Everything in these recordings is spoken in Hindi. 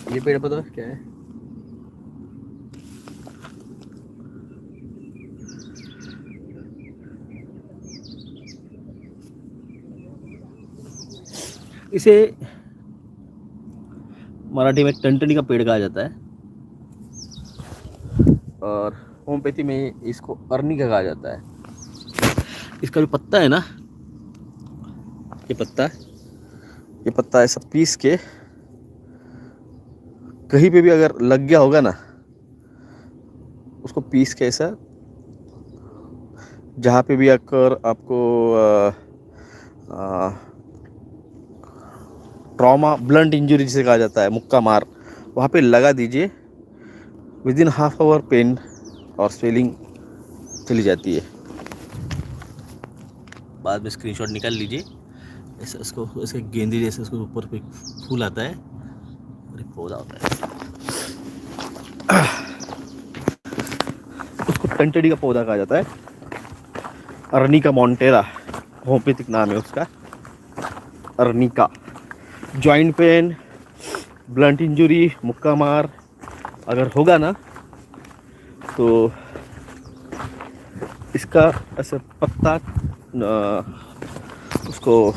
ये पेड़ पता क्या है? इसे मराठी में टनटनी का पेड़ कहा जाता है और होम्योपैथी में इसको अरनी का कहा जाता है। इसका जो पत्ता है ना, ये पत्ता ऐसा पीस के कहीं पे भी अगर लग गया होगा ना, उसको पीस के ऐसा जहाँ पे भी अगर आपको ट्रॉमा ब्लंट इंजरी जिसे कहा जाता है, मुक्का मार, वहाँ पे लगा दीजिए। Within half hour pain और स्वेलिंग चली जाती है। बाद में स्क्रीनशॉट निकाल लीजिए। ऐसे इसको ऐसे गेंदे जैसे उसको ऊपर पे फूल आता है और एक पौधा होता है, उसको टंटड़ी का पौधा कहा जाता है। अर्निका मॉन्टेरा होम्योपैथिक नाम है उसका, arnica. Joint pain, blunt injury, मुक्का मार अगर होगा ना, तो इसका ऐसे पत्ता उसको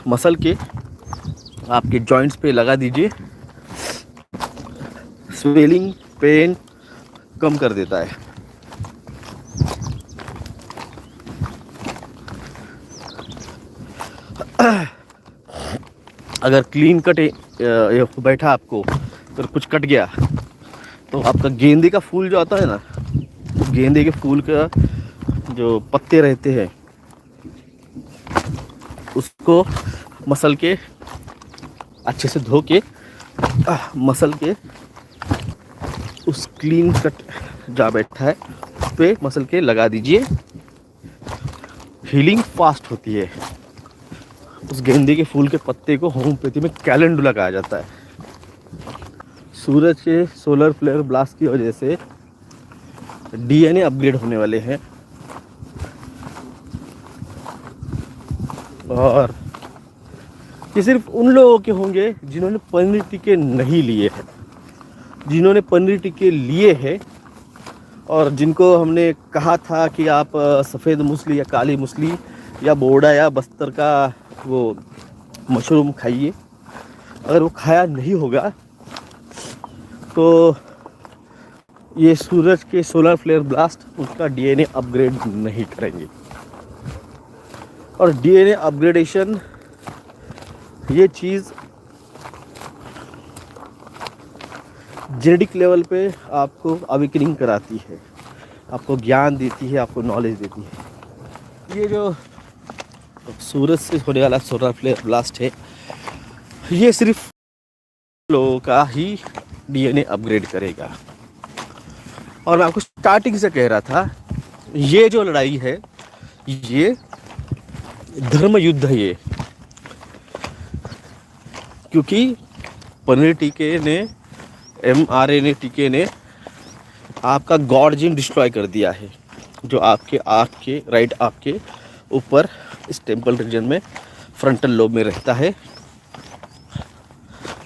मसल के आपके जॉइंट्स पे लगा दीजिए। स्वेलिंग, पेन कम कर देता है। अगर क्लीन कट बैठा आपको, अगर कुछ कट गया तो आपका गेंदे का फूल जो आता है ना, गेंदे के फूल का जो पत्ते रहते हैं उसको मसल के अच्छे से धो के मसल के उस क्लीन कट जा बैठा है उस पे मसल के लगा दीजिए। हीलिंग फास्ट होती है। उस गेंदे के फूल के पत्ते को होम्योपैथी में कैलेंडुला कहा जाता है। सूरज के सोलर फ्लेयर ब्लास्ट की वजह से डीएनए अपग्रेड होने वाले हैं और ये सिर्फ उन लोगों के होंगे जिन्होंने पनीर टीके नहीं लिए हैं। जिन्होंने पनीर टीके लिए हैं और जिनको हमने कहा था कि आप सफ़ेद मूसली या काली मूसली या बोड़ा या बस्तर का वो मशरूम खाइए, अगर वो खाया नहीं होगा तो ये सूरज के सोलर फ्लेयर ब्लास्ट उसका डीएनए अपग्रेड नहीं करेंगे। और डीएनए अपग्रेडेशन ये चीज़ जेनेटिक लेवल पे आपको अवेकनिंग कराती है, आपको ज्ञान देती है, आपको नॉलेज देती है। ये जो सूरज से होने वाला सोलर फ्लेयर ब्लास्ट है, ये सिर्फ लोगों का ही डीएनए अपग्रेड करेगा। और मैं आपको स्टार्टिंग से कह रहा था, ये जो लड़ाई है ये धर्म युद्ध है ये, क्योंकि पनीर टीके ने, mRNA टीके ने आपका गॉड जीन डिस्ट्रॉय कर दिया है, जो आपके आँख के राइट आँख के ऊपर इस टेम्पल रीजन में फ्रंटल लोब में रहता है।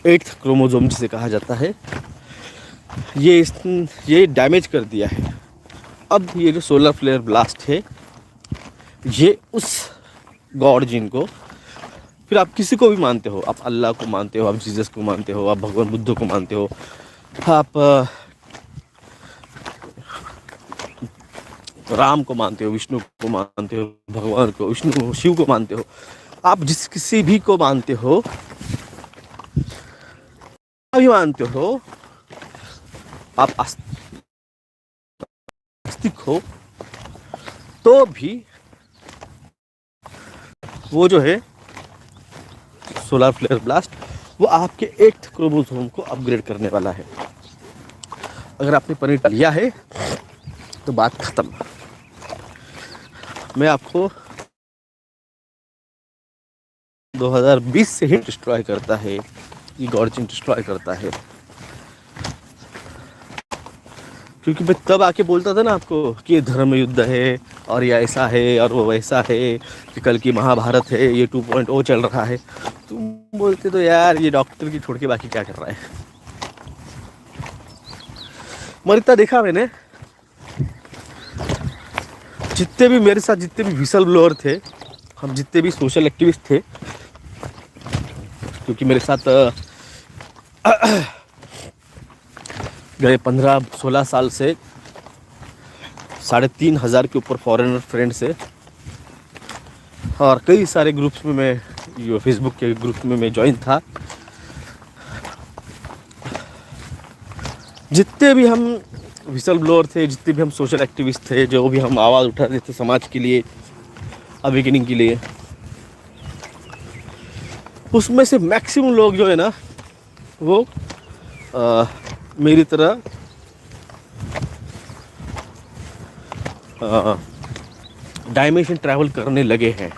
8th क्रोमोसोम जिसे कहा जाता है, ये डैमेज कर दिया है। अब ये जो सोलर फ्लेयर ब्लास्ट है ये उस गॉड जीन को, फिर आप किसी को भी मानते हो, आप अल्लाह को मानते हो, आप जीसस को मानते हो, आप भगवान बुद्ध को मानते हो, आप राम को मानते हो, विष्णु को मानते हो, भगवान को, विष्णु शिव को मानते हो, आप जिस किसी भी को मानते हो, भी मानते हो, आप आस्तिक हो, तो भी वो जो है सोलर फ्लेयर ब्लास्ट वो आपके 8th क्रोमोसोम को अपग्रेड करने वाला है। अगर आपने पनीर लिया है तो बात खत्म। मैं आपको 2020 से ही डिस्ट्रॉय करता है, ये गॉड जीन डिस्ट्रॉय करता है, क्योंकि मैं तब आके बोलता था ना आपको कि ये धर्म युद्ध है और ये ऐसा है और वो वैसा है कि कल की महाभारत है, ये 2.0 चल रहा है। तुम बोलते तो यार ये डॉक्टर की छोड़ के बाकी क्या कर रहा है। मरता देखा मैंने, जितने भी मेरे साथ जितने भी विसल ब्लोअर थे, हम जितने भी सोशल एक्टिविस्ट थे, क्योंकि मेरे साथ गए 15-16 साल से 3,500 के ऊपर फॉरेनर फ्रेंड्स है, और कई सारे ग्रुप्स में मैं फेसबुक के ग्रुप में मैं ज्वाइन था। जितने भी हम विसल ब्लोअर थे, जितने भी हम सोशल एक्टिविस्ट थे, जो भी हम आवाज़ उठा रहे थे समाज के लिए, अवेकनिंग के लिए, उसमें से मैक्सिमम लोग जो है ना वो मेरी तरह डायमेंशन ट्रैवल करने लगे हैं।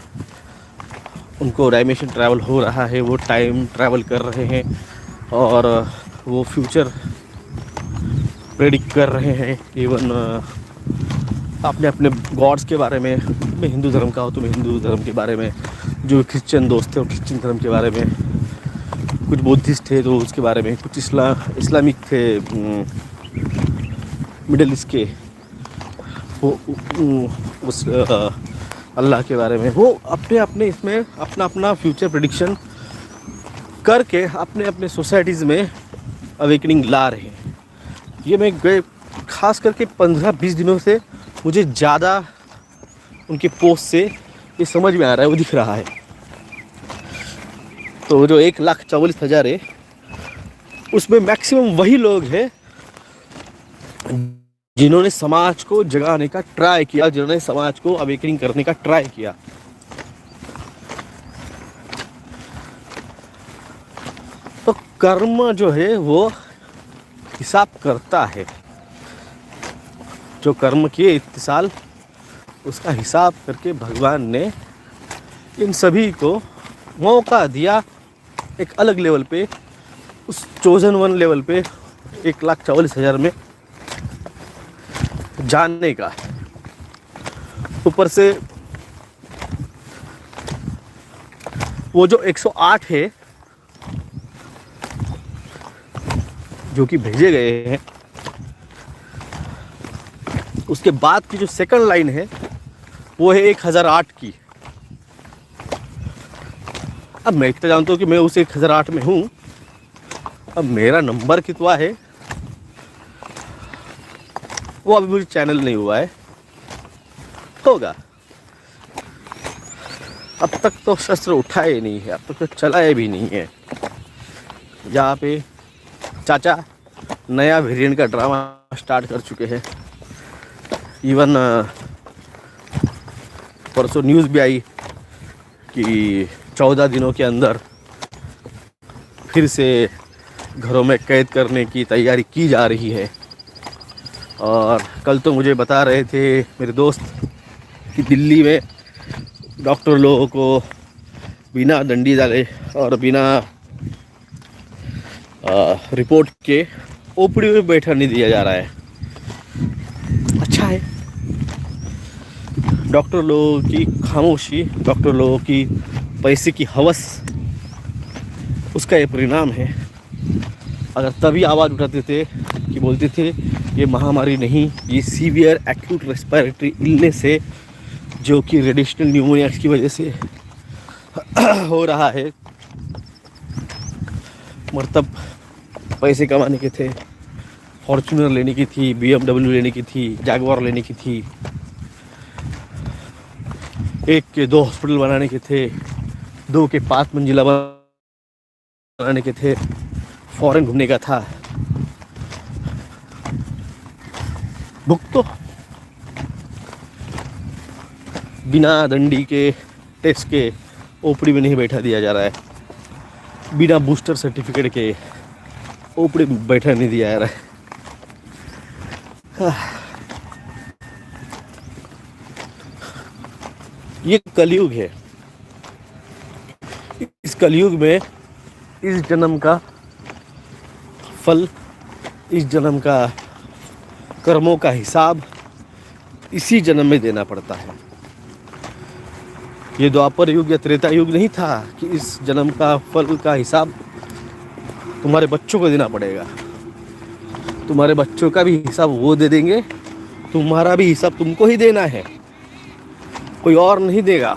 उनको डायमेंशन ट्रैवल हो रहा है, वो टाइम ट्रैवल कर रहे हैं और वो फ्यूचर प्रेडिक्ट कर रहे हैं। इवन अपने अपने गॉड्स के बारे में, मैं हिंदू धर्म का हूँ तो मैं हिंदू धर्म के बारे में, जो क्रिश्चियन दोस्त थे वो क्रिश्चियन धर्म के बारे में, कुछ बुद्धिस्ट थे तो उसके बारे में, कुछ इस्लामिक थे, मिडल ईस्ट के, वो उस अल्लाह के बारे में, वो अपने अपने इसमें अपना अपना फ्यूचर प्रेडिक्शन करके अपने अपने सोसाइटीज़ में अवेकनिंग ला रहे हैं। ये मैं गए खास करके 15-20 दिनों से मुझे ज़्यादा उनके पोस्ट से ये समझ में आ रहा है, वो दिख रहा है। तो जो 1,44,000 है उसमें मैक्सिमम वही लोग हैं जिन्होंने समाज को जगाने का ट्राई किया, जिन्होंने समाज को अवेकनिंग करने का ट्राई किया। तो कर्म जो है वो हिसाब करता है। जो कर्म किए इतने साल, उसका हिसाब करके भगवान ने इन सभी को मौका दिया एक अलग लेवल पे, उस चोजन वन लेवल पे 1,44,000 में जानने का। ऊपर से वो जो 108 है जो कि भेजे गए हैं, उसके बाद की जो सेकंड लाइन है वो है 1,008 की। अब मैं इतना जानता हूँ कि मैं उस 1,008 में हूँ। अब मेरा नंबर कितना है वो अभी मुझे चैनल नहीं हुआ है, होगा। अब तक तो शस्त्र उठाए नहीं है, अब तक तो चलाए भी नहीं है। यहाँ पे चाचा नया वेरिएंट का ड्रामा स्टार्ट कर चुके हैं। इवन परसों न्यूज़ भी आई कि 14 दिनों के अंदर फिर से घरों में कैद करने की तैयारी की जा रही है। और कल तो मुझे बता रहे थे मेरे दोस्त कि दिल्ली में डॉक्टर लोगों को बिना डंडी डाले और बिना रिपोर्ट के ओपीडी में बैठा नहीं दिया जा रहा है। अच्छा है, डॉक्टर लोगों की खामोशी, डॉक्टर लोगों की पैसे की हवस, उसका ये परिणाम है। अगर तभी आवाज़ उठाते थे कि बोलते थे ये महामारी नहीं, ये सीवियर एक्यूट रेस्पिरेटरी इलनेस है जो कि रेडिशनल न्यूमोनिया की वजह से हो रहा है, मतलब पैसे कमाने के थे, फॉर्च्यूनर लेने की थी, BMW लेने की थी, जैगवार लेने की थी, 1 के 2 हॉस्पिटल बनाने के थे, 2 के 5 मंजिला बनाने के थे, फॉरेन घूमने का था। भुगतो बिना डंडी के टेस्ट के ओपीडी में नहीं बैठा दिया जा रहा है, बिना बूस्टर सर्टिफिकेट के ओपीडी में बैठा नहीं दिया जा रहा है। ये कलयुग है। इस कलयुग में इस जन्म का फल, इस जन्म का कर्मों का हिसाब इसी जन्म में देना पड़ता है। ये द्वापर युग या त्रेता युग नहीं था कि इस जन्म का फल का हिसाब तुम्हारे बच्चों को देना पड़ेगा। तुम्हारे बच्चों का भी हिसाब वो दे देंगे, तुम्हारा भी हिसाब तुमको ही देना है, कोई और नहीं देगा।